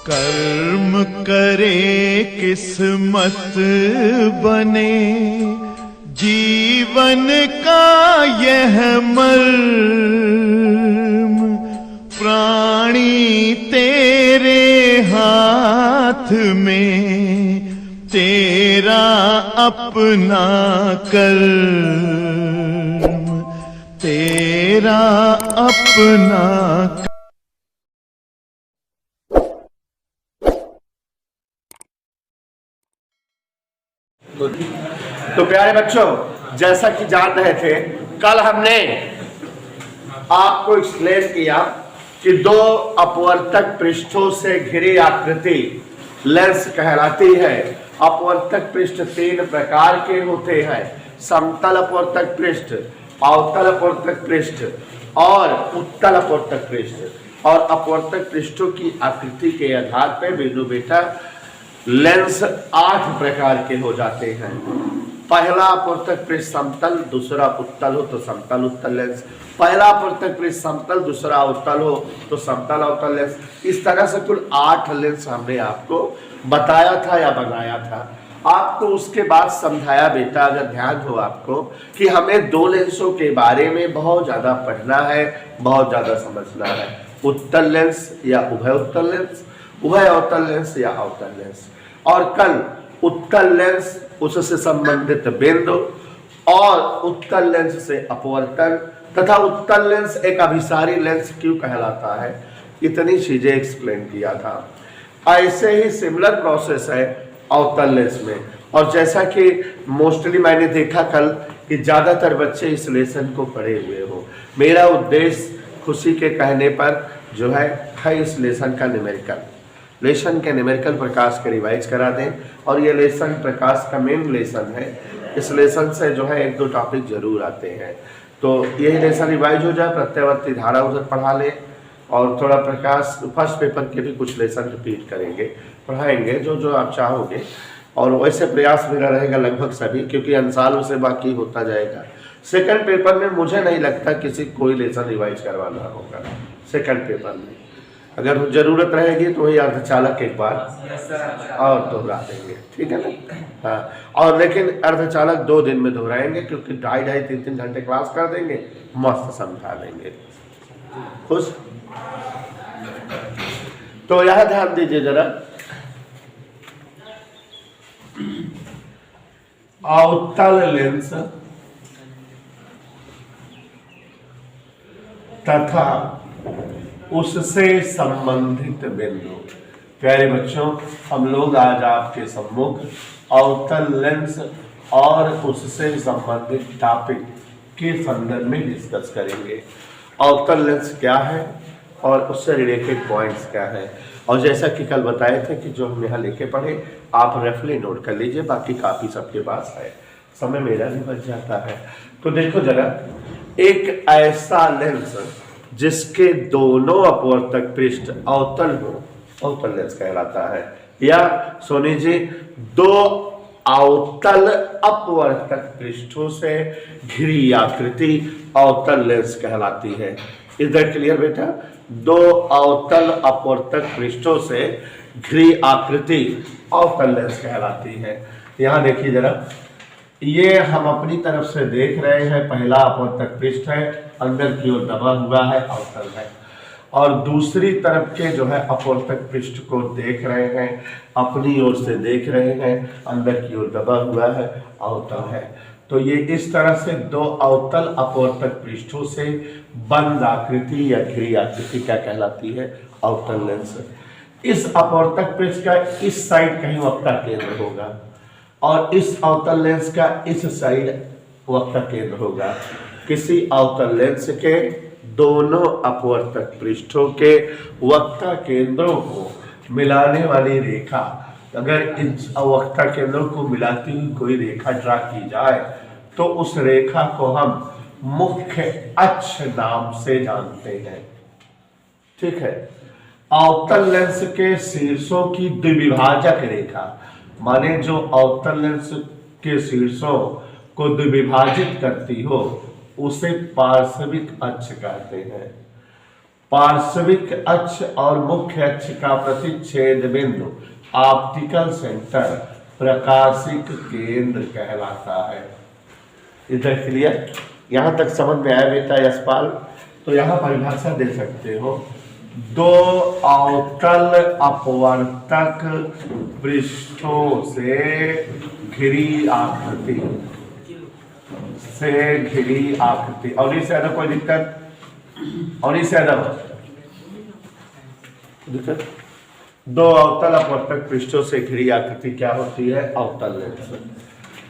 कर्म करे किस्मत बने, जीवन का यह मर्म, प्राणी तेरे हाथ में, तेरा अपना कर्म, तेरा अपना। तो प्यारे बच्चों, जैसा कि जान रहे थे, कल हमने आपको एक्सप्लेन किया कि दो अपवर्तक पृष्ठों से घिरी आकृति लेंस कहलाती है। अपवर्तक पृष्ठ तीन प्रकार के होते हैं: समतल अपवर्तक पृष्ठ, अवतल अपवर्तक पृष्ठ और उत्तल अपवर्तक पृष्ठ। और अपवर्तक पृष्ठों की आकृति के आधार पर बिंदु बेटा लेंस 8 प्रकार के हो जाते हैं। पहला अपवर्तक पृष्ठ समतल, दूसरा उत्तल हो तो समतल उत्तल लेंस, पहला अपवर्तक पृष्ठ समतल, दूसरा उत्तल हो तो समतल अवतल लेंस। इस तरह से कुल 8 लेंस हमने आपको बताया था या बनाया था। आपको उसके बाद समझाया बेटा, अगर ध्यान हो आपको, कि हमें दो लेंसों के बारे में बहुत ज्यादा पढ़ना है, बहुत ज्यादा समझना है: उत्तल लेंस या उभय उत्तल लेंस, उभय अवतल लेंस या अवतल लेंस। और कल उत्तल लेंस, उससे संबंधित बिंदु, और उत्तल लेंस से अपवर्तन, तथा उत्तल लेंस एक अभिसारी लेंस क्यों कहलाता है, इतनी चीजें एक्सप्लेन किया था। ऐसे ही सिमिलर प्रोसेस है अवतल लेंस में। और जैसा कि मोस्टली मैंने देखा कल कि ज्यादातर बच्चे इस लेसन को पढ़े हुए हो, मेरा उद्देश्य खुशी के कहने पर जो है इस लेसन का न्यूमेरिकल, लेसन के न्यूमेरिकल प्रकाश के रिवाइज करा दें। और ये लेसन प्रकाश का मेन लेसन है। इस लेसन से जो है 1-2 टॉपिक जरूर आते हैं, तो यही लेसन रिवाइज हो जाए। प्रत्यावर्ती धारा उधर पढ़ा लें और थोड़ा प्रकाश फर्स्ट पेपर के भी कुछ लेसन रिपीट करेंगे, पढ़ाएंगे जो जो आप चाहोगे। और वैसे प्रयास मेरा रहेगा लगभग सभी, क्योंकि अंसालों से बाकी होता जाएगा। सेकंड पेपर में मुझे नहीं लगता किसी कोई लेसन रिवाइज करवाना होगा सेकंड पेपर में। अगर जरूरत रहेगी तो वही अर्धचालक एक बार और दोहरा देंगे, ठीक है ना? हाँ, और लेकिन अर्धचालक 2 दिन में दोहराएंगे, क्योंकि 2.5-3 घंटे क्लास कर देंगे, मस्त समझा देंगे। खुश? तो यह ध्यान दीजिए जरा, अवतल लेंस तथा उससे संबंधित बिंदु। प्यारे बच्चों, हम लोग आज आपके सम्मुख अवतल लेंस और उससे संबंधित टॉपिक के संदर्भ में डिस्कस करेंगे। अवतल लेंस क्या है और उससे रिलेटेड पॉइंट्स क्या है। और जैसा कि कल बताए थे कि जो हम यहाँ लेके पढ़े, आप रेफली नोट कर लीजिए, बाकी काफी सबके पास है, समय मेरा भी बच जाता है। तो देखो जरा, एक ऐसा लेंस जिसके दोनों अपवर्तक पृष्ठ अवतल हो, अवतल लेंस कहलाता है। या सोनी जी, 2 अवतल अपवर्तक पृष्ठों से घिरी आकृति अवतल लेंस कहलाती है। इधर क्लियर बेटा? 2 अवतल अपवर्तक पृष्ठों से घिरी आकृति अवतल लेंस कहलाती है। यहाँ देखिए जरा, ये हम अपनी तरफ से देख रहे हैं, पहला अपवर्तक पृष्ठ है, अंदर की ओर दबा हुआ है, अवतल है। और दूसरी तरफ के जो है अपवर्तक पृष्ठ को देख रहे हैं, अपनी ओर से देख रहे हैं, अंदर की ओर दबा हुआ है, अवतल है। तो ये इस तरह से 2 अवतल अपवर्तक पृष्ठों से बंद आकृति या घिरी आकृति क्या कहलाती है? अवतल लेंस। इस अपवर्तक पृष्ठ का इस साइड कहीं वक्ता केंद्र होगा और इस अवतल लेंस का इस साइड वक्ता केंद्र होगा। किसी अवतल लेंस के दोनों अपवर्तक पृष्ठों के वक्ता केंद्रों को मिलाने वाली रेखा, अगर इन वक्ता केंद्रों को मिलाती हुई कोई रेखा ड्रा की जाए तो उस रेखा को हम मुख्य अक्ष नाम से जानते हैं, ठीक है? अवतल लेंस के शीर्षों की द्विभाजक रेखा, माने जो अवतल लेंस के शीर्षों को द्विभाजित करती हो, उसे पार्श्विक अक्ष कहते हैं। पार्श्विक अक्ष और मुख्य अक्ष का प्रतिच्छेद बिंदु ऑप्टिकल सेंटर प्रकाशिक केंद्र कहलाता है। इधर क्लियर? यहां तक समझ में आया बेटा यशपाल? तो यहां परिभाषा दे सकते हो, दो अवतल अपवर्तक पृष्ठों से घिरी आकृति और इससे ज्यादा कोई दिक्कत? और इससे ज्यादा दिक्कत? दो अवतल अपवर्तक पृष्ठों से घिरी आकृति क्या होती है? अवतल लेंस।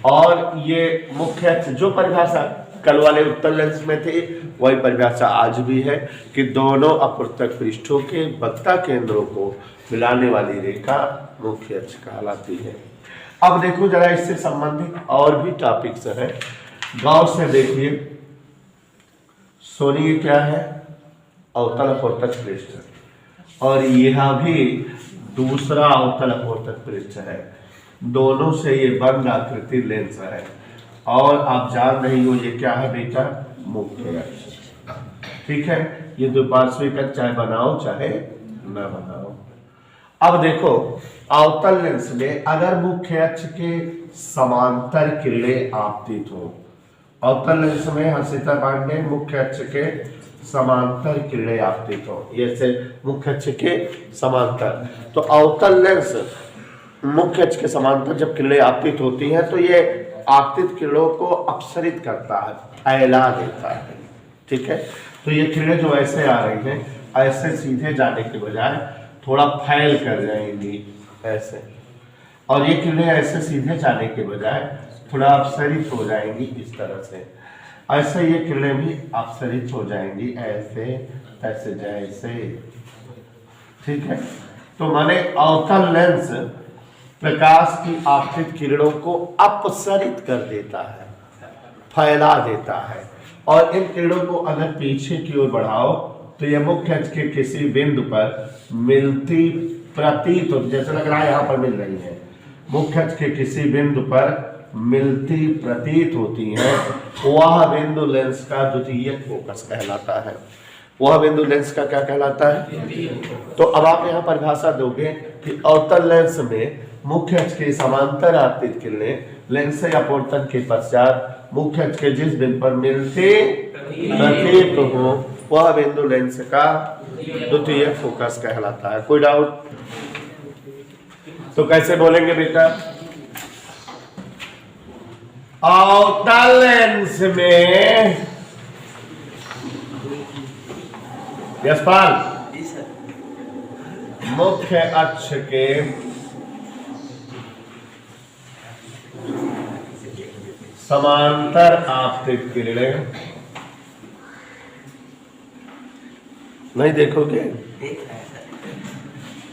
और ये मुख्य अक्ष, जो परिभाषा कल वाले उत्तल लेंस में थी वही परिभाषा आज भी है कि दोनों अपवर्तक पृष्ठों के वक्ता केंद्रों को मिलाने वाली रेखा मुख्य अक्ष कहलाती है। अब देखो जरा इससे संबंधित और भी टॉपिक्स है, गौर से देखिए। सोनी क्या है? अवतल अपवर्तक पृष्ठ, और यह भी दूसरा अवतल अपवर्तक पृष्ठ है। दोनों से ये बंद आकृति लेंस है, और आप जान रही हो ये क्या है बेटा? मुख्य अक्ष। ठीक है, ये दो पार्श्विक अक्ष चाहे बनाओ चाहे न बनाओ। अब देखो अवतल लेंस में अगर मुख्य अक्ष के समांतर किरणें आपतित हो, अवतल लेंस में हर्षिता पांडे मुख्य अक्ष के समांतर किरणें आपतित हो, ये से मुख्य अक्ष के समांतर, तो अवतल लेंस मुख्य अक्ष के समांतर जब किरणें आपतित होती हैं तो ये आपतित किरणों को अपसरित करता है, फैला देता है। ठीक है, तो ये किरणें जो ऐसे आ रही हैं, ऐसे सीधे जाने के बजाय थोड़ा फैल कर जाएंगी ऐसे, और ये किरणें ऐसे सीधे जाने के बजाय थोड़ा अपसरित हो जाएंगी इस तरह से। ऐसे ये किरणें भी अपसरित हो जाएंगी ऐसे ऐसे जैसे। ठीक है, तो माने अवतल लेंस प्रकाश की आपतित किरणों को अपसरित कर देता है, फैला देता है, और इन किरणों को अगर पीछे की ओर बढ़ाओ तो यह मुख्य अक्ष के किसी बिंदु पर मिलती प्रतीत होती, जैसे लग रहा है यहाँ पर मिल रही है, मुख्य अक्ष के किसी बिंदु पर मिलती प्रतीत होती है, वह बिंदु लेंस का द्वितीयक फोकस कहलाता है। वह बिंदु लेंस का क्या कहलाता है? तो अब आप यहाँ परिभाषा दोगे कि अवतल लेंस में मुख्य अक्ष के समांतर आपतित किरणें लेंस से अपवर्तन के पश्चात मुख्य अक्ष के जिस बिंदु पर मिलते प्रतीत हो वह बिंदु लेंस का द्वितीयक फोकस कहलाता है। कोई डाउट? तो कैसे बोलेंगे बेटा? अवतल लेंस में यशपाल मुख्य अक्ष के समांतर आपतित किरणें नहीं देखोगे?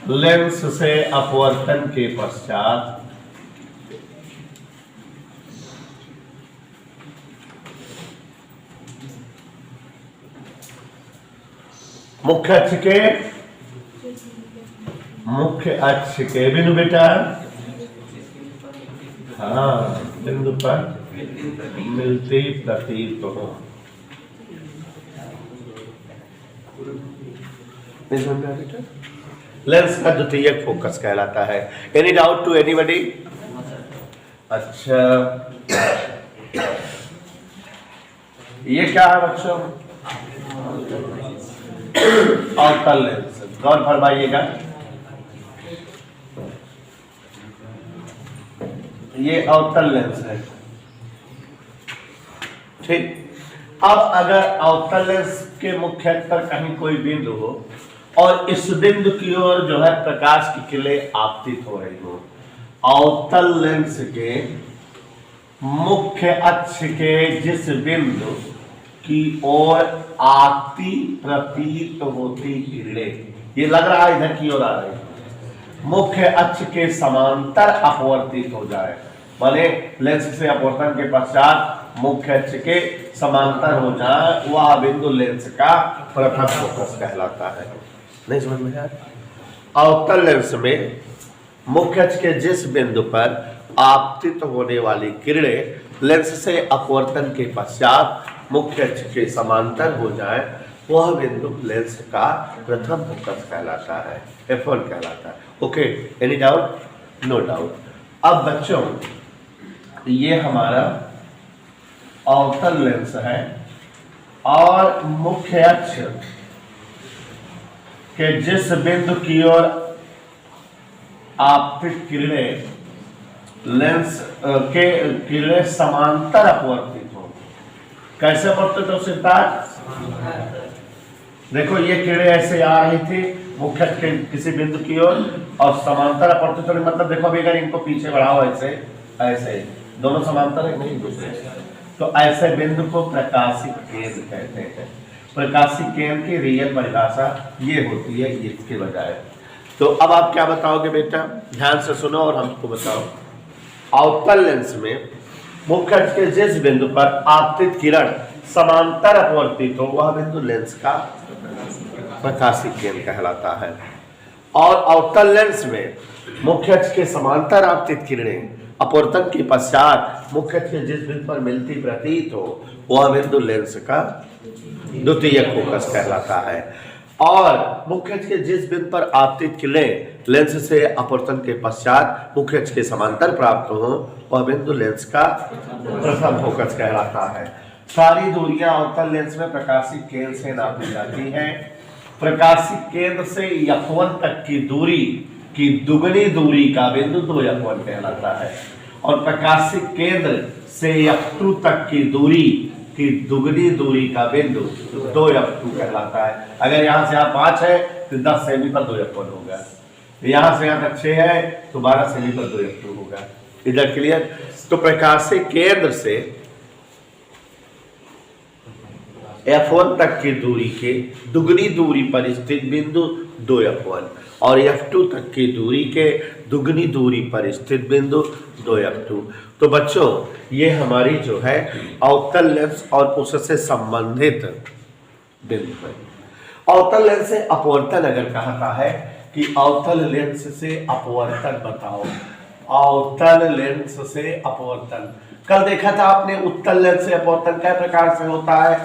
लेंस से अपवर्तन के पश्चात मुख्य अक्ष के बिंदु बेटा, हाँ, बिंदु पर मिलती प्रतीत हो। लेंस का द्वितीयक फोकस कहलाता है। Any doubt to anybody? अच्छा, ये क्या है बच्चों? अवतल लेंस। गौर फरमाइएगा, ये अवतल लेंस है। ठीक, अब अगर अवतल लेंस के मुख्य अक्ष पर कहीं कोई बिंदु हो और इस बिंदु की ओर जो है प्रकाश की किरणें आपतित हो रही हो, अवतल लेंस के मुख्य अक्ष के जिस बिंदु की ओर आती प्रतीत होती किरणें, ये लग रहा है इधर की ओर आ रही है, मुख्य अक्ष के समांतर अपवर्तित हो जाए, माने लेंस से अपवर्तन के पश्चात मुख्य अक्ष के समांतर हो जाए, वह बिंदु लेंस का प्रथम फोकस कहलाता है। नहीं समझ में आया? अवतल लेंस में मुख्य अक्ष के जिस बिंदु पर आपतित होने वाली किरणें लेंस से अपवर्तन के पश्चात मुख्य अक्ष के समांतर हो जाए, वह बिंदु लेंस का प्रथम फोकस कहलाता है, F1 कहलाता है। Okay, any doubt? No doubt. अब बच्चों ये हमारा अवतल लेंस है और मुख्य अक्ष के जिस बिंदु की ओर आपतित किरणें लेंस के किरणें समांतर अपवर्तित हो। कैसे अपवर्तित हो सिद्धार्थ? देखो ये किरणें ऐसे आ रही थी मुख्य के किसी बिंदु की ओर और समांतर अपवर्तित होने मतलब देखो अभी अगर इनको पीछे बढ़ाओ ऐसे ऐसे दोनों समांतर है नहीं दूसरे, तो ऐसे बिंदु को प्रकाशिक केंद्र कहते हैं। प्रकाशिक केंद्र की रियल परिभाषा ये होती है इसके बजाय। तो अब आप क्या बताओगे बेटा? ध्यान से सुनो और हमको बताओ। अवतल लेंस में मुख्य अक्ष के जिस बिंदु पर आपतित किरण समांतर अपवर्तित हो वह बिंदु लेंस का प्रकाशिक केंद्र कहलाता है। और अवतल लेंस में मुख्य अक्ष के समांतर आपतित किरणें अपवर्तन के पश्चात मुख्य अक्ष के जिस बिंदु पर मिलती प्रतीत हो वह बिंदु लेंस का द्वितीयक फोकस कहलाता है। और मुख्य अक्ष के जिस बिंदु पर आपतित किरणें लेंस से अपवर्तन के पश्चात मुख्य अक्ष के समांतर प्राप्त हो वह बिंदु लेंस का प्रथम फोकस कहलाता है। सारी दूरियां अवतल लेंस में प्रकाशिक केंद्र से नापी जाती हैं। प्रकाशिक केंद्र से F1 तक की दूरी की दुगनी दूरी का बिंदु 2F1 कहलाता है और प्रकाशिक केंद्र से F2 तक की दूरी की दुगनी दूरी का बिंदु 2F2 कहलाता है। अगर यहाँ से यहाँ 5 है तो 10 सेमी पर 2F1 होगा, यहाँ से यहाँ तक 6 है तो 12 सेमी पर 2F2 होगा। इधर क्लियर? तो प्रकाशिक केंद्र से F1 तक की दूरी के दुगनी दूरी पर स्थित बिंदु 2F1 और F2 तक की दूरी के दुगनी दूरी पर स्थित बिंदु 2F2। तो बच्चों ये हमारी जो है अवतल लेंस और उससे संबंधित बिंदु है। अवतल लेंस से अपवर्तन अगर कहता है कि अवतल लेंस से अपवर्तन बताओ, अवतल लेंस से अपवर्तन कल देखा था आपने। उत्तल लेंस से अपवर्तन कै प्रकार से होता है?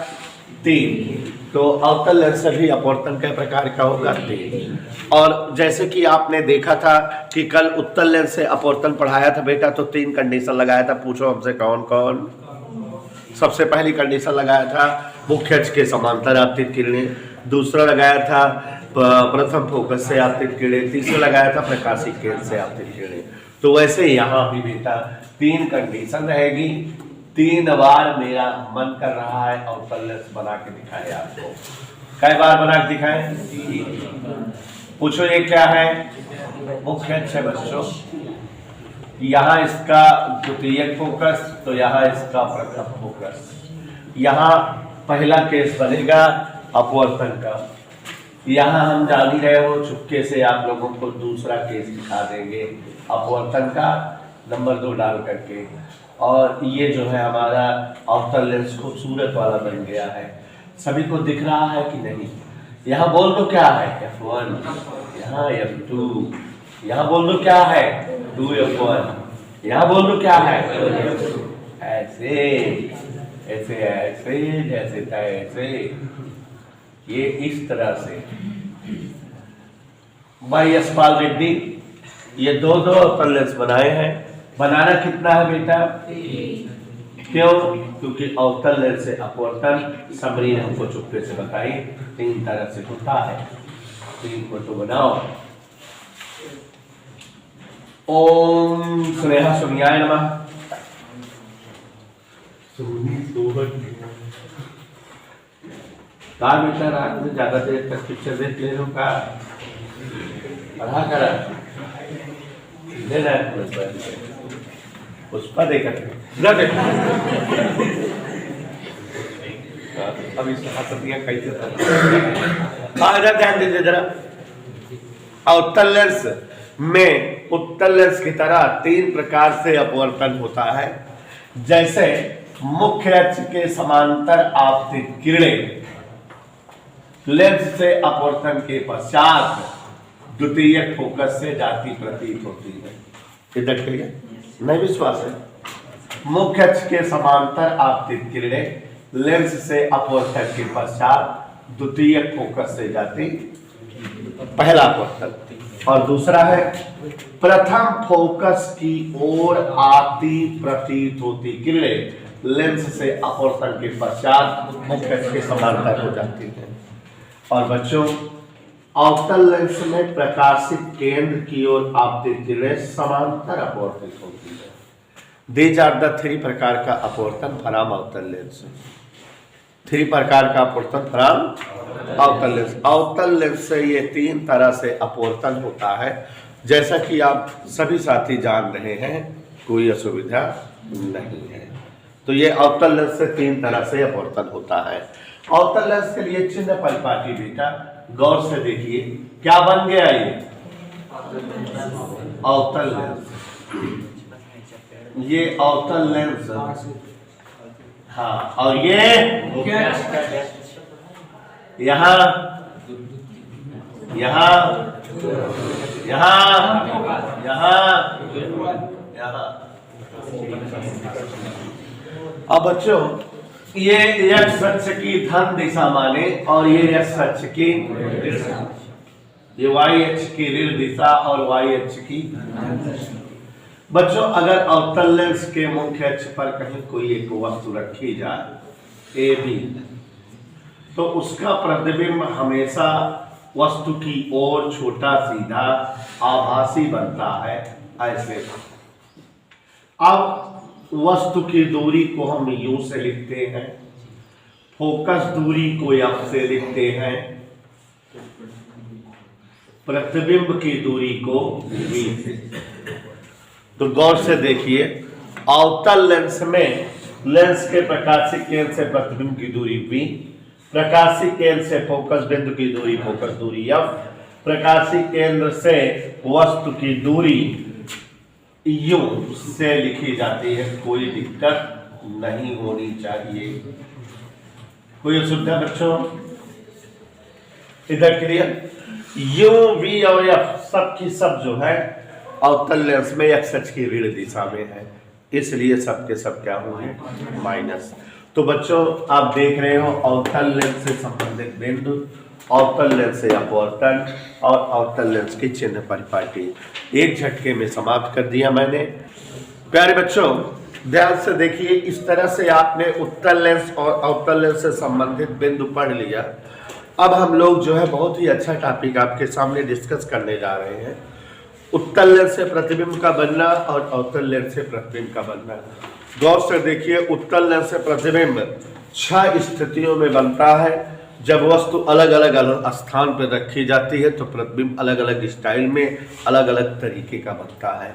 3। तो अवतल लेंस से भी अपवर्तन कै प्रकार का होगा? 3। और जैसे कि आपने देखा था कि कल उत्तल लेंस से अपवर्तन पढ़ाया था बेटा, तो 3 कंडीशन लगाया था। पूछो हमसे कौन कौन? सबसे पहली कंडीशन लगाया था मुख्य अक्ष के समांतर आपतित किरणें, दूसरा लगाया था प्रथम फोकस से आपतित किरणें, तीसरा लगाया था प्रकाशिक केंद्र से आपतित किरणें। तो वैसे यहाँ भी बेटा 3 कंडीशन रहेगी। 3 बार मेरा मन कर रहा है अवतल लेंस बना के दिखाए आपको। कई बार बना के दिखाए? 3। पूछो ये क्या है? मुख्य अक्ष है बच्चों। यहाँ इसका द्वितीयक फोकस तो यहाँ इसका प्रथम फोकस। यहाँ पहला केस बनेगा अपवर्तन का। यहाँ हम जान ही रहे हो, चुपके से आप लोगों को दूसरा केस दिखा देंगे अपवर्तन का नंबर 2 डाल करके। और ये जो है हमारा अवतल लेंस खूबसूरत वाला बन गया है। सभी को दिख रहा है कि नहीं? यहाँ बोल दो क्या है? F1, यहाँ F2, यहाँ बोल दो क्या है? 2F1, यहाँ बोल दो क्या है? ऐसे ऐसे ऐसे जैसे तैसे, ये इस तरह से। भाई यशपाल रेड्डी ये 2 अवतल लेंस बनाए हैं। बनाना कितना है बेटा? 3। क्यों? क्योंकि अवतल लेंस से अपवर्तन समरी ने हमको चुपके से बताई 3 तरह से होता है। 3 फोटो बनाओ। ओम स्नेहा सुनियाय नमः। कहा बेटा रात में ज्यादा देर तक पिक्चर देख ले लो का पढ़ा करा पुष्पा देखा अब इस कैसे ध्यान दीजिए जरा। अवतल लेंस में उत्तल लेंस की तरह 3 प्रकार से अपवर्तन होता है। जैसे मुख्य अक्ष के समांतर आपतित किरणें लेंस से अपवर्तन के पश्चात द्वितीयक फोकस से जाती प्रतीत होती है। इधर क्लियर? नहीं विश्वास है? मुख्य अक्ष के समांतर आपतित किरणें लेंस से अपवर्तन के पश्चात द्वितीय फोकस से जाती पहला अपवर्तक, और दूसरा है प्रथम फोकस की ओर आती प्रतीत होती किरणें लेंस से अपवर्तन के पश्चात मुख्य अक्ष के समांतर हो जाती है। और बच्चों, अवतल लेंस में प्रकाशित केंद्र की ओर आपतित किरणें समांतर अपवर्तित होती है। दीज आर द 3 प्रकार का अपवर्तन फ्रॉम अवतल लेंस। 3 प्रकार का अपवर्तन फ्रॉम अवतल लेंस। अवतल लेंस से ये 3 तरह से अपवर्तन होता है, जैसा कि आप सभी साथी जान रहे हैं, कोई असुविधा नहीं है। तो ये अवतल लेंस से 3 तरह से अपवर्तन होता है। अवतल लेंस के लिए चिन्ह परिपाटी बेटा गौर से देखिए, क्या बन गया ये अवतल लेंस, ये अवतल लेंस, हाँ, और ये यहाँ यहाँ यहाँ यहाँ यहाँ। अब बच्चों, ये x अक्ष की धन दिशा माने और ये x अक्ष की, ये y अक्ष की ऋण दिशा और y अक्ष की। बच्चों, अगर अवतल लेंस के मुख्य अक्ष पर कहीं कोई एक वस्तु रखी जाए ए बी, तो उसका प्रतिबिंब हमेशा वस्तु की ओर छोटा सीधा आभासी बनता है, ऐसे। अब वस्तु की दूरी को हम यू से लिखते हैं, फोकस दूरी को एफ से लिखते हैं, प्रतिबिंब की दूरी को वी से। तो गौर से देखिए, अवतल लेंस में लेंस के प्रकाशिक केंद्र से प्रतिबिंब की दूरी v, प्रकाशिक केंद्र से फोकस बिंदु की दूरी फोकस दूरी f, प्रकाशिक केंद्र से वस्तु की दूरी u से लिखी जाती है। कोई दिक्कत नहीं होनी चाहिए, कोई असुविधा बच्चों? इधर क्लियर? u, v और f सब की सब जो है अवतल लेंस में x अक्ष की ऋण दिशा में है, इसलिए सब के सब क्या होंगे? माइनस। तो बच्चों, आप देख रहे हो अवतल लेंस से संबंधित बिंदु, अवतल लेंस से अपवर्तन और अवतल लेंस की चिन्ह परिपाटी एक झटके में समाप्त कर दिया मैंने। प्यारे बच्चों, ध्यान से देखिए, इस तरह से आपने उत्तल लेंस और अवतल लेंस से संबंधित बिंदु पढ़ लिया। अब हम लोग जो है बहुत ही अच्छा टॉपिक आपके सामने डिस्कस करने जा रहे हैं, उत्तल लेंस से प्रतिबिंब का बनना और अवतल लेंस से प्रतिबिंब का बनना। गौर से देखिए, उत्तल लेंस से प्रतिबिंब 6 स्थितियों में बनता है। जब वस्तु अलग अलग स्थान पर रखी जाती है तो प्रतिबिंब अलग अलग स्टाइल में अलग अलग तरीके का बनता है।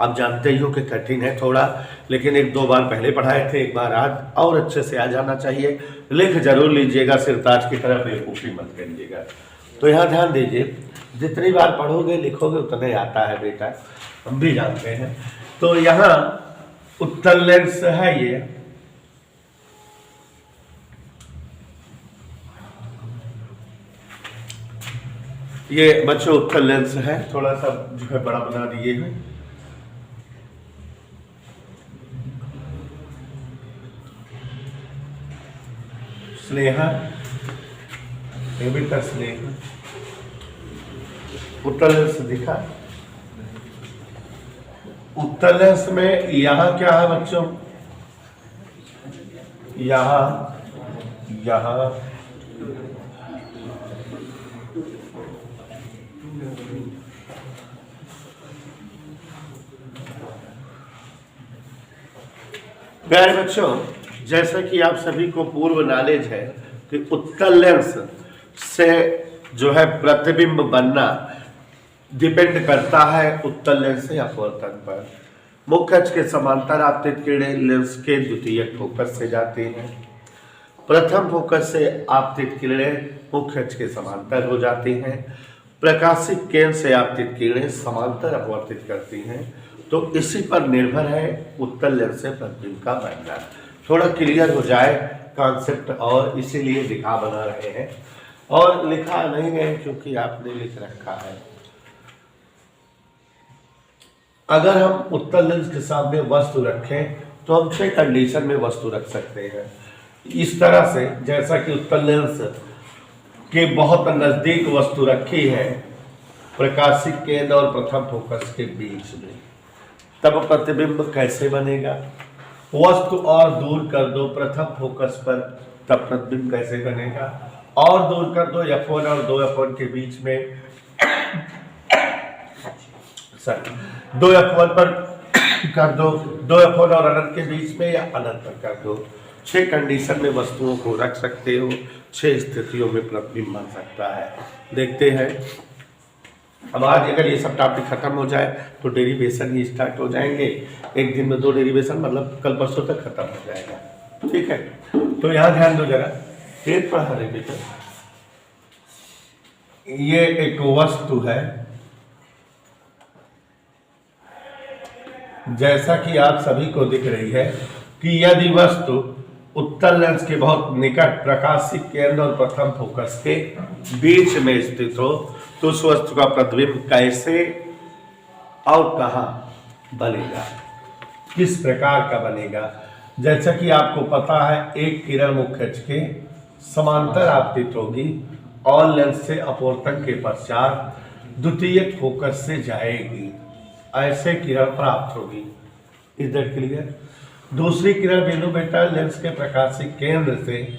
आप जानते ही हो कि कठिन है थोड़ा, लेकिन 1-2 बार पहले पढ़ाए थे, एक बार आज और अच्छे से आ जाना चाहिए। लिख जरूर लीजिएगा, सिर्फ आज की तरह बेवकूफ़ी मत करिएगा। तो यहाँ ध्यान दीजिए, जितनी बार पढ़ोगे लिखोगे उतने आता है बेटा, हम भी जानते हैं। तो यहाँ उत्तल लेंस है, ये बच्चों उत्तल लेंस है, थोड़ा सा जो है बड़ा बना दिए हैं। स्नेहा, ये बेटा स्नेहा, उत्तल लेंस दिखा। उत्तल लेंस में यहाँ क्या है बच्चों? यहाँ यहाँ प्यारे बच्चों, जैसा कि आप सभी को पूर्व नॉलेज है कि उत्तल लेंस से जो है प्रतिबिंब बनना डिपेंड करता है उत्तल लेंस से अपवर्तन पर। मुख्य अक्ष के समांतर आपतित किरणें लेंस के द्वितीय फोकस से जाती हैं। प्रथम फोकस से आपतित किरणें मुख्य अक्ष के समांतर हो जाती हैं। प्रकाशिक केंद्र से आपतित किरणें समांतर अपवर्तित करती हैं। तो इसी पर निर्भर है उत्तल लेंस से प्रतिबिंब का बनना। थोड़ा क्लियर हो जाए कॉन्सेप्ट, और इसीलिए दिखा बना रहे हैं, और लिखा नहीं है क्योंकि आपने लिख रखा है। अगर हम उत्तल लेंस के सामने वस्तु रखें तो हम 6 कंडीशन में वस्तु रख सकते हैं। इस तरह से, जैसा कि उत्तल लेंस के बहुत नजदीक वस्तु रखी है प्रकाशिक केंद्र और प्रथम फोकस के बीच में, तब प्रतिबिंब कैसे बनेगा? वस्तु और दूर कर दो प्रथम फोकस पर, तब प्रतिबिंब कैसे बनेगा? और दूर कर दो F1 और 2F1 के बीच में, सर 2F1 पर कर दो, 2F1 और अनंत के बीच में, या अनंत पर कर दो। 6 कंडीशन में वस्तुओं को रख सकते हो, 6 स्थितियों में प्रतिबिंब बन सकता है। देखते हैं। अब आज अगर ये सब टॉपिक खत्म हो जाए तो डेरिवेशन ही स्टार्ट हो जाएंगे। एक दिन में 2 डेरिवेशन, मतलब कल परसों तक खत्म हो जाएगा, ठीक है। तो यहाँ ध्यान दो जरा, एक पढ़ा रहे बेटा, ये एक वस्तु है, जैसा कि आप सभी को दिख रही है कि यदि वस्तु उत्तल लेंस के बहुत निकट प्रकाशिक केंद्र और प्रथम फोकस के बीच में स्थित हो तो उस वस्तु का प्रतिबिंब कैसे और कहाँ बनेगा, किस प्रकार का बनेगा? जैसा कि आपको पता है, एक किरण मुख्य अक्ष के समांतर आपतित होगी और लेंस से अपवर्तन के पश्चात द्वितीय फोकस से जाएगी, ऐसे किरण प्राप्त होगी। इधर क्लियर? दूसरी किरण बिंदु बेटा लेंस के प्रकाशिक केंद्र से,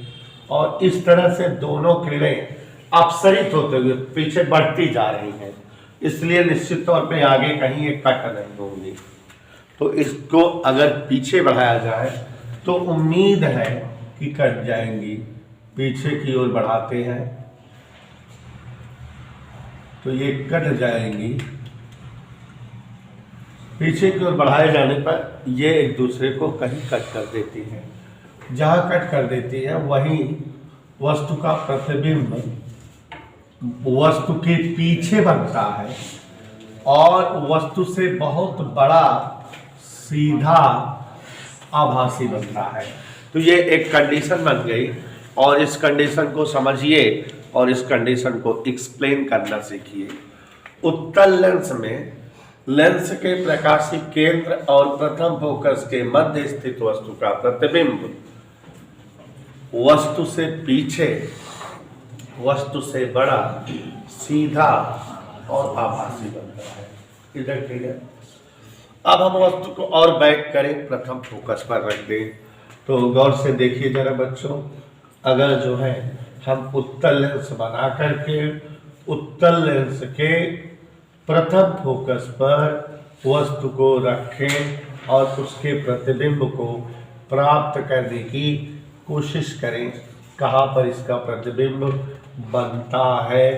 और इस तरह से दोनों किरणें अपसरित होते हुए पीछे बढ़ती जा रही हैं, इसलिए निश्चित तौर पे आगे कहीं एक कट नहीं होंगी। तो इसको अगर पीछे बढ़ाया जाए तो उम्मीद है कि कट जाएंगी। पीछे की ओर बढ़ाते हैं तो ये कट जाएंगी। पीछे की ओर बढ़ाए जाने पर ये एक दूसरे को कहीं कट कर देती हैं। जहाँ कट कर देती है वहीं वस्तु का प्रतिबिंब वस्तु के पीछे बनता है और वस्तु से बहुत बड़ा सीधा आभासी बनता है। तो ये एक कंडीशन बन गई, और इस कंडीशन को समझिए और इस कंडीशन को एक्सप्लेन करना सीखिए। उत्तल लेंस में लेंस के प्रकाशिक केंद्र और प्रथम फोकस के मध्य स्थित वस्तु का प्रतिबिंब वस्तु से पीछे, वस्तु से बड़ा, सीधा और आभासी बनता है। इधर क्लियर? अब हम वस्तु को और बैक करें, प्रथम फोकस पर रख दें। तो गौर से देखिए जरा बच्चों, अगर जो है हम उत्तल लेंस बना करके उत्तल लेंस के प्रथम फोकस पर वस्तु को रखें और उसके प्रतिबिंब को प्राप्त करने की कोशिश करें, कहाँ पर इसका प्रतिबिंब बनता है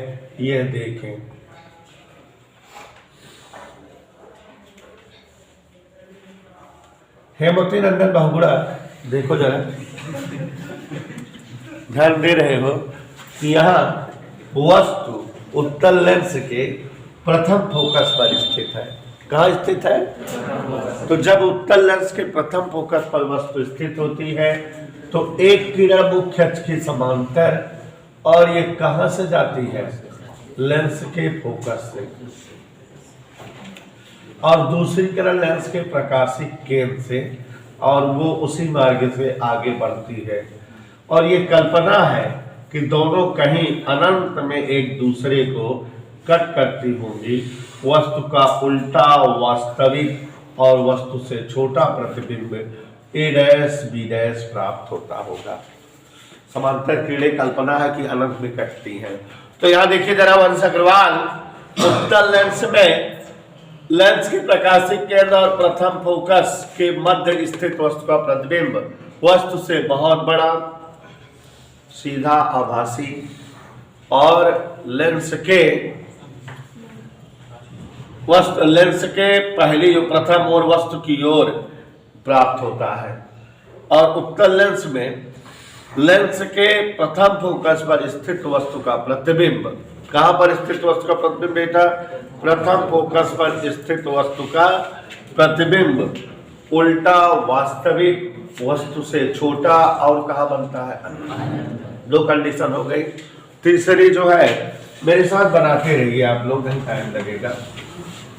यह देखें। हेमवती नंदन बहुगुणा, देखो जरा, ध्यान दे रहे हो कि यहाँ वस्तु उत्तल लेंस के प्रथम फोकस पर स्थित है। कहाँ स्थित है? तो जब उत्तल लेंस के प्रथम फोकस पर वस्तु स्थित होती है तो एक किरण मुख्य अक्ष के समांतर, और ये कहाँ से जाती है? लेंस के फोकस से, और दूसरी किरण लेंस के प्रकाशिक केंद्र से, और वो उसी मार्ग से आगे बढ़ती है। और ये कल्पना है कि दोनों कहीं अनंत में एक दूसरे को कट करती होंगी। वस्तु का उल्टा वास्तविक और वस्तु से छोटा प्रतिबिंब A', B' प्राप्त होता होगा। समांतर किरणें कल्पना है कि अनंत में कटती हैं। तो यहाँ देखिए जरा वंश अग्रवाल, उत्तल लेंस में लेंस के प्रकाशिक केंद्र और प्रथम फोकस के मध्य स्थित वस्तु का प्रतिबिंब वस्तु से बहुत बड़ा, सीधा, आभासी, और लेंस के पहली जो प्रथम और वस्तु की ओर प्राप्त होता है। और उत्तल लेंस में लेंस के प्रथम फोकस पर स्थित वस्तु का प्रतिबिंब, कहाँ पर स्थित वस्तु का प्रतिबिंब बेटा? प्रथम फोकस पर स्थित वस्तु का प्रतिबिंब उल्टा वास्तविक वस्तु से छोटा, और कहाँ बनता है? 2 कंडीशन हो गई। तीसरी जो है, मेरे साथ बनाते रहिए आप लोग, नहीं टाइम लगेगा।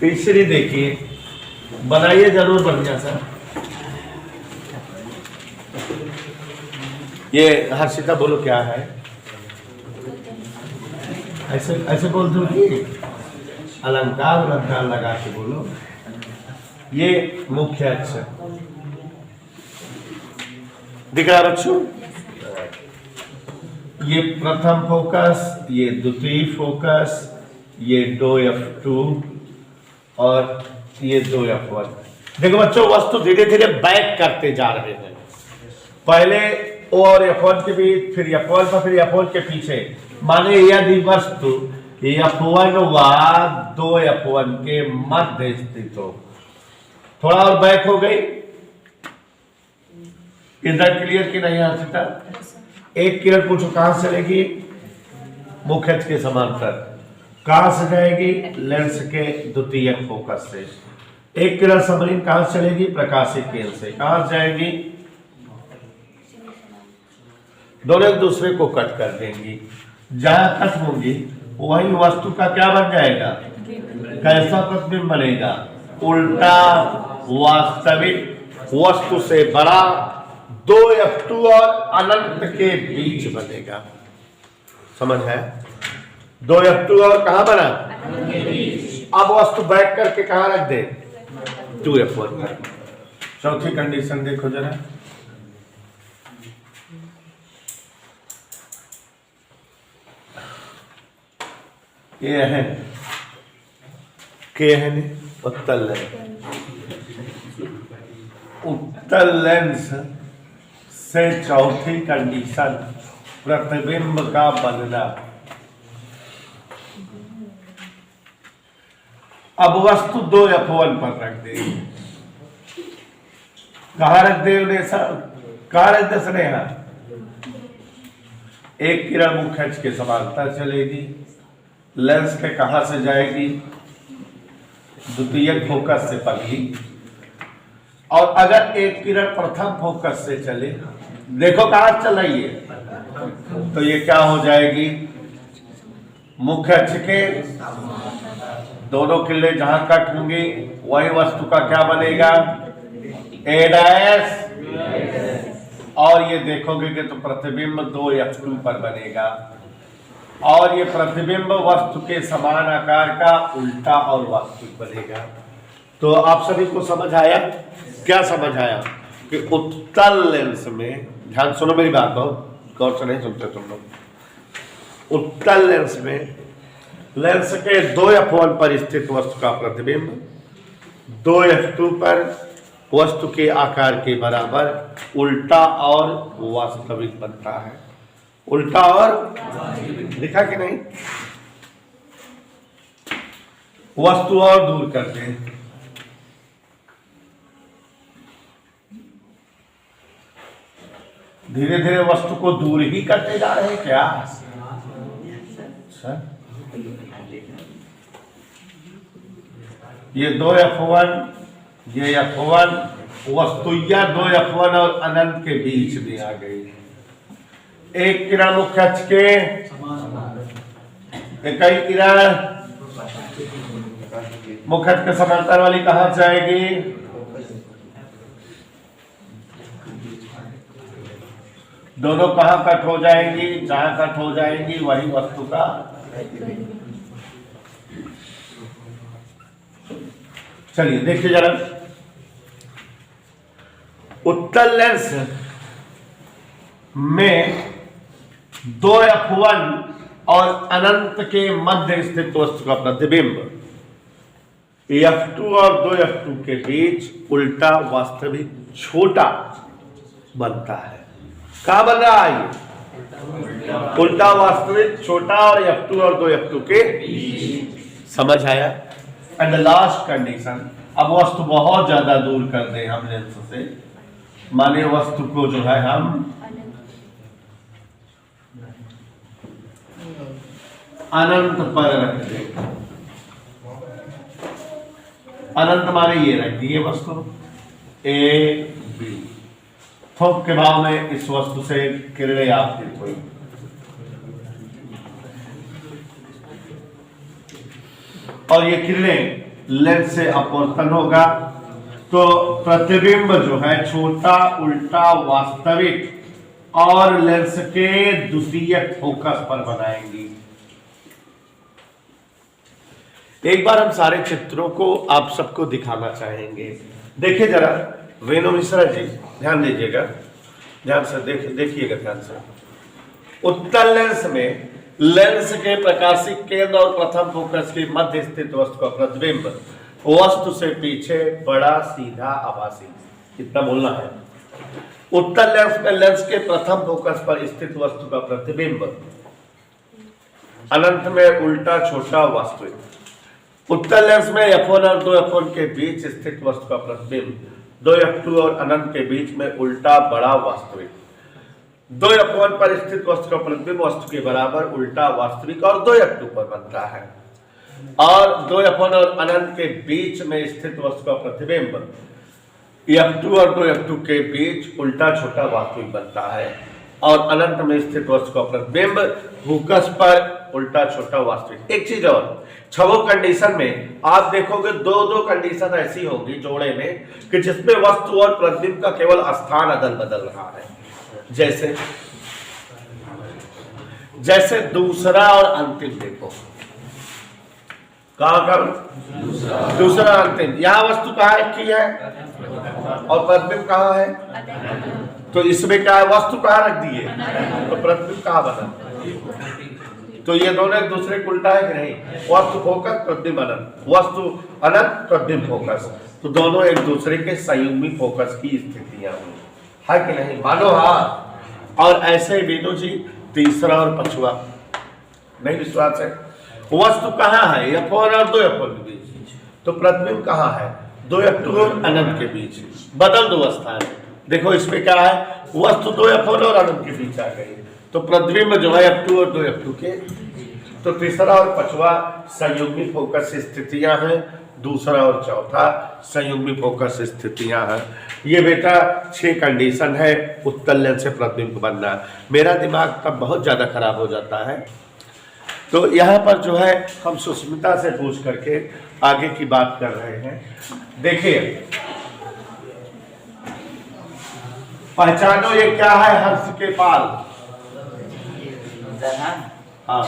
तीसरी देखिए, बनाइए जरूर बढ़िया सा। ये हर्षिता बोलो क्या है? ऐसे ऐसे बोल दो कि अलंकार अलंकार लगा के बोलो। ये मुख्य अक्षर दिख रहा है बच्चों? ये प्रथम फोकस, ये द्वितीय फोकस, ये 2F2 और ये 2F1। देखो बच्चों, वस्तु धीरे धीरे बैक करते जा रहे हैं। पहले O और F1 के बीच, फिर F1 पर, फिर F1 के पीछे। माने यदि वस्तु F1 व 2F1 के मध्य स्थित हो, थोड़ा और बैक हो गई, इधर क्लियर की नहीं आ सकता। एक किरण पूछो कहां से चलेगी? मुख्य अक्ष के समांतर। कहां से जाएगी? लेंस के द्वितीय फोकस से। एक किरण समरीन कहां से चलेगी? प्रकाशिक केंद्र से। कहां से जाएगी? दोनों एक दूसरे को कट कर देंगी। जहां कट होंगी वही वस्तु का क्या बन जाएगा? कैसा प्रतिबिंब बनेगा? उल्टा वास्तविक वस्तु से बड़ा 2F2 और अनंत के बीच बनेगा। समझ है? 2F2 और कहां बना? अब वस्तु बैक करके कहां रख दे? 2F1 पर। चौथी कंडीशन देखो जरा। ये है के है उत्तल लेंस। उत्तल लेंस से चौथी कंडीशन प्रतिबिंब का बनना। अब वस्तु 2F1 पर रख दे। कहा रख दे उन्हें सर? कहा रख दे स्नेहा? एक किरण मुख्य अक्ष के समांतर चलेगी। लेंस के कहां से जाएगी? द्वितीय फोकस से पहली। और अगर एक किरण प्रथम फोकस से चले, देखो कहां चल रही है, तो ये क्या हो जाएगी? मुख्य अक्ष के दोनों किरणें जहां कट होंगी वही वस्तु का क्या बनेगा? A'। और ये देखोगे कि तो प्रतिबिंब 2F2 पर बनेगा। और ये प्रतिबिंब वस्तु के समान आकार का उल्टा और वास्तविक बनेगा। तो आप सभी को समझ आया? क्या समझ आया? कि उत्तल लेंस में, ध्यान सुनो मेरी बात, बहुत गौर से नहीं सुनते तुम लोग। उत्तल लेंस में लेंस के 2F1 पर स्थित वस्तु का प्रतिबिंब 2F2 पर वस्तु के आकार के बराबर उल्टा और वास्तविक बनता है। उल्टा और लिखा कि नहीं? वस्तु और दूर करते हैं। धीरे धीरे वस्तु को दूर ही करते जा रहे हैं क्या? ये 2F1, ये F1, वस्तु या 2F1 और अनंत के बीच में आ गई। एक किरण मुख्य अक्ष के, इकाई किरण मुख्य अक्ष के समांतर वाली कहां जाएगी? दोनों कहां कट हो जाएंगी? जहां कट हो जाएंगी वही वस्तु का। चलिए देखिए जरा, उत्तल लेंस में 2F1 और अनंत के मध्य स्थित वस्तु का प्रतिबिंब F2 और 2F2 के बीच उल्टा वास्तविक छोटा बनता है। कहां बन रहा है ये? उल्टा वास्तविक छोटा और F2 और 2F2 के समझ आया? एंड द लास्ट कंडीशन, अब वस्तु बहुत ज्यादा दूर कर दे हम लेंस से, माने वस्तु को जो है हम अनंत पर रख दे। अनंत माने ये रख दी ये वस्तु A, B। थोक के भाव में इस वस्तु से किरणें आपतित हुई। और ये किरणें लेंस से अपवर्तन होगा, तो प्रतिबिंब जो है छोटा, उल्टा, वास्तविक और लेंस के द्वितीय फोकस पर बनाएंगी। एक बार हम सारे चित्रों को आप सबको दिखाना चाहेंगे। देखिए जरा वेणु मिश्रा जी, ध्यान दीजिएगा, ध्यान से देखिएगा ध्यान से। उत्तल लेंस में लेंस के प्रकाशिक केंद्र और प्रथम फोकस के मध्य स्थित वस्तु का प्रतिबिंब वस्तु से पीछे बड़ा, सीधा, आभासी। कितना बोलना है? उत्तल लेंस में लेंस के प्रथम फोकस पर स्थित वस्तु का प्रतिबिंब अनंत में उल्टा, छोटा, वास्तविक। उत्तल लेंस में F1 और 2F1 के बीच स्थित वस्तु का प्रतिबिंब 2F2 और अनंत के बीच में उल्टा, बड़ा, वास्तविक। 2F1 पर स्थित वस्तु का प्रतिबिंब वस्तु के बराबर, उल्टा, वास्तविक और 2F2 पर बनता है। और 2F1 और अनंत के बीच में स्थित वस्तु का प्रतिबिंब F2 और 2F2 के बीच उल्टा, छोटा, वास्तविक बनता है। और अनंत में स्थित वस्तु का प्रतिबिंब फोकस पर उल्टा, छोटा, वास्तविक। एक चीज और, छवो कंडीशन में आप देखोगे दो कंडीशन ऐसी होगी जोड़े में कि जिसमें वस्तु और प्रतिबिंब का केवल स्थान अदल बदल रहा है। जैसे दूसरा और अंतिम देखो, कहां का दूसरा अंतिम, यहां वस्तु कहां की है और प्रतिबिंब कहां है? तो इसमें क्या है, वस्तु कहां रख दी है तो प्रतिबिंब कहां बना? तो ये दोनों एक दूसरे को उल्टा है कि नहीं? वस्तु फोकस, प्रतिबिंब अनंत, वस्तु अनंत, प्रतिबिंब फोकस, तो दोनों एक दूसरे के संयुग्मी फोकस की स्थितियां हुई है कि नहीं? मानो हाँ। और ऐसे वीनू जी तीसरा और पांचवा, नहीं विश्वास है? वस्तु कहाँ है? F1 और 2F1 के बीच, तो प्रतिबिंब कहाँ है? 2F2 और अनंत के बीच। बदल दो स्थान, देखो इसमें क्या है, वस्तु 2F1 और अनंत के बीच आ गई, तो प्रतिबिंब जो है F2 और 2F2 के। तो तीसरा और पांचवा संयुग्मी फोकस स्थितियां हैं, दूसरा और चौथा संयुग्मी फोकस स्थितियां हैं। ये बेटा 6 कंडीशन है उत्तल लेंस से प्रतिबिंब बनना। मेरा दिमाग तब बहुत ज्यादा खराब हो जाता है। तो यहाँ पर जो है हम सुष्मिता से पूछ करके आगे की बात कर रहे हैं। देखिए, पहचानो ये क्या है? हर्ष के पाल। हाँ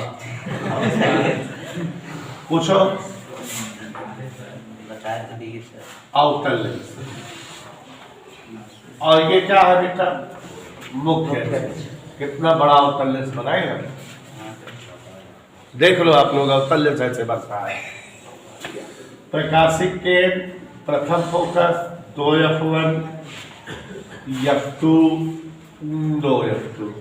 पूछो। अवतल लेंस। और ये क्या है बेटा? मुख्य लेंस। कितना बड़ा अवतल लेंस बनाएगा? देख लो आप लोग, अवतल लेंस ऐसे बनता है। प्रकाशिक के प्रथम फोकस 2F1, F2, 2F2।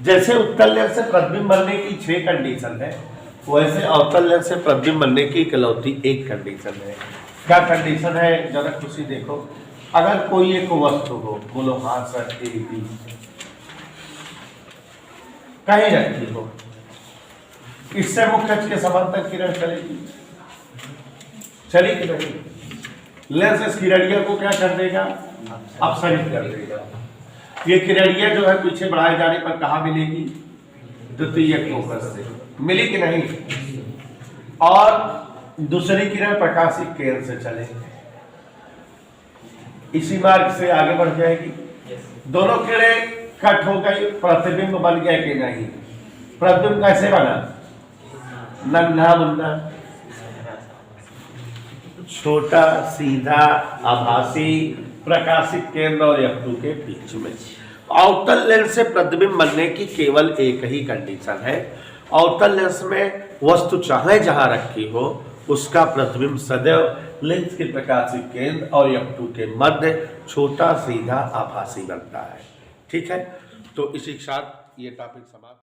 जैसे उत्तल लेंस से प्रतिबिंब बनने की 6 कंडीशन है, वैसे अवतल लेंस से प्रतिबिंब बनने की इकलौती एक कंडीशन है। क्या कंडीशन है? जरा खुशी देखो। अगर कोई एक वस्तु हो, बोलो हाँ सर, A, B, कहीं रखी हो, इससे मुख्य अक्ष के समांतर किरण चलेगी? चली कि नहीं? लेंस इस किरणिया को क्या कर देगा? अपसरित कर देगा। ये किरणिया जो है पीछे बढ़ाए जाने पर कहाँ मिलेगी? द्वितीय फोकस से। मिली कि नहीं? और दूसरी किरण प्रकाशिक केंद्र से चलेगी, इसी मार्ग से आगे बढ़ जाएगी। दोनों किरणें कट हो गई, प्रतिबिंब बन गया कि नहीं? प्रतिबिंब कैसे बना? नन्हा मुन्ना, छोटा, सीधा, आभासी, प्रकाशिक केंद्र और F2 के बीच में। अवतल लेंस से प्रतिबिंब बनने की केवल एक ही कंडीशन है। अवतल लेंस में वस्तु चाहे जहां रखी हो, उसका प्रतिबिंब सदैव लेंस के प्रकाशिक केंद्र और F2 के मध्य छोटा, सीधा, आभासी बनता है। ठीक है, तो इसी के साथ ये टॉपिक समाप्त।